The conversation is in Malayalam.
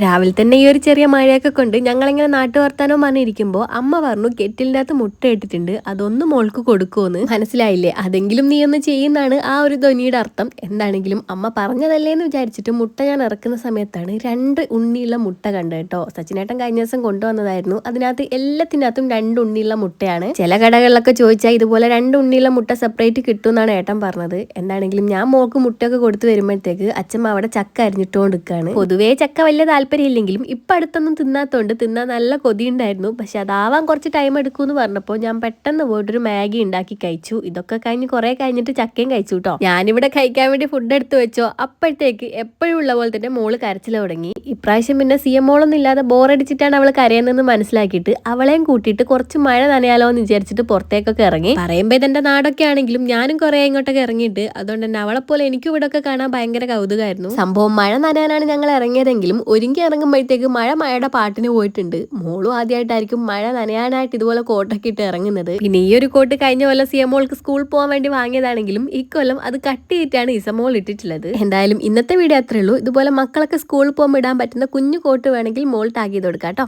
രാവിലെ തന്നെ ഈ ഒരു ചെറിയ മഴയൊക്കെ കൊണ്ട് ഞങ്ങളിങ്ങനെ നാട്ടു വർത്താനോ പറഞ്ഞിരിക്കുമ്പോൾ അമ്മ പറഞ്ഞു കെറ്റിലിൻ്റെ അകത്ത് മുട്ട ഇട്ടിട്ടുണ്ട്, അതൊന്ന് മോൾക്ക് കൊടുക്കുമെന്ന്. മനസ്സിലായില്ലേ? അതെങ്കിലും നീ ഒന്ന് ചെയ്യുന്നതാണ് ആ ഒരു ധ്വനിയുടെ അർത്ഥം. എന്താണെങ്കിലും അമ്മ പറഞ്ഞതല്ലേ എന്ന് വിചാരിച്ചിട്ട് മുട്ട ഞാൻ ഇറക്കുന്ന സമയത്താണ് 2 ഉണ്ണിയുള്ള മുട്ട കണ്ടത് കേട്ടോ. സച്ചിനേട്ടൻ കഴിഞ്ഞ ദിവസം കൊണ്ടുവന്നതായിരുന്നു. അതിനകത്ത് എല്ലാത്തിനകത്തും 2 ഉണ്ണിയുള്ള മുട്ടയാണ്. ചില കടകളിലൊക്കെ ചോദിച്ചാൽ ഇതുപോലെ 2 ഉണ്ണിയുള്ള മുട്ട സെപ്പറേറ്റ് കിട്ടും എന്നാണ് ഏട്ടൻ പറഞ്ഞത്. എന്താണെങ്കിലും ഞാൻ മോൾക്ക് മുട്ടയൊക്കെ കൊടുത്തു വരുമ്പോഴത്തേക്ക് അച്ഛമ്മ അവിടെ ചക്ക അരിഞ്ഞിട്ടുകൊണ്ടിരിക്കുകയാണ്. പൊതുവേ ചക്ക വലിയ താല്പര്യമില്ലെങ്കിലും ഇപ്പം അടുത്തൊന്നും തിന്നാത്തോണ്ട് തിന്നാൻ നല്ല കൊതിയുണ്ടായിരുന്നു. പക്ഷെ അതാവാൻ കുറച്ച് ടൈം എടുക്കുമെന്ന് പറഞ്ഞപ്പോൾ ഞാൻ പെട്ടെന്ന് പോയിട്ടൊരു മാഗി ഉണ്ടാക്കി കഴിച്ചു. ഇതൊക്കെ കഴിഞ്ഞ് കുറെ കഴിഞ്ഞിട്ട് ചക്കയും കഴിച്ചു കേട്ടോ. ഞാനിവിടെ കഴിക്കാൻ വേണ്ടി ഫുഡ് എടുത്ത് വെച്ചോ, അപ്പോഴത്തേക്ക് എപ്പോഴും ഉള്ള പോലെ തന്നെ മോള് കരച്ചിൽ തുടങ്ങി. ഇപ്രാവശ്യം പിന്നെ സിയമോളൊന്നും ഇല്ലാതെ ബോറടിച്ചിട്ടാണ് അവൾ കരയുന്നതെന്ന് മനസ്സിലാക്കിയിട്ട് അവളെയും കൂട്ടിയിട്ട് കുറച്ച് മഴ നനയാലോ എന്ന് വിചാരിച്ചിട്ട് പുറത്തേക്കൊക്കെ ഇറങ്ങി. പറയുമ്പോൾ ഇതെന്റെ നാടൊക്കെ ആണെങ്കിലും ഞാനും കുറെ ഇങ്ങോട്ടൊക്കെ ഇറങ്ങിയിട്ട് അതുകൊണ്ട് തന്നെ അവളെ പോലെ എനിക്കും ഇവിടെ ഒക്കെ കാണാൻ ഭയങ്കര കൗതുകമായിരുന്നു. സംഭവം മഴ നനയാനാണ് ഞങ്ങൾ ഇറങ്ങിയതെങ്കിലും ഒരുങ്ങി ഇറങ്ങുമ്പോഴത്തേക്ക് മഴയുടെ പാട്ടിന് പോയിട്ടുണ്ട്. മോളും ആദ്യമായിട്ടായിരിക്കും മഴ നനയാനായിട്ട് ഇതുപോലെ കോട്ടൊക്കെ ഇട്ട് ഇറങ്ങുന്നത്. പിന്നെ ഈ ഒരു കോട്ട് കഴിഞ്ഞ കൊല്ലം സിയമോൾക്ക് സ്കൂളിൽ പോകാൻ വേണ്ടി വാങ്ങിയതാണെങ്കിലും ഇക്കൊല്ലം അത് കട്ട് ചെയ്തിട്ടാണ് ഇസമോൾ ഇട്ടിട്ടുള്ളത്. എന്തായാലും ഇന്നത്തെ വീഡിയോ അത്രേ ഉള്ളൂ. ഇതുപോലെ മക്കളൊക്കെ സ്കൂളിൽ പോകുമ്പോൾ ഇടാൻ പറ്റുന്ന കുഞ്ഞു കോട്ട് വേണമെങ്കിൽ മോൾ ടാഗ് ചെയ്ത് കൊടുക്കാം കേട്ടോ.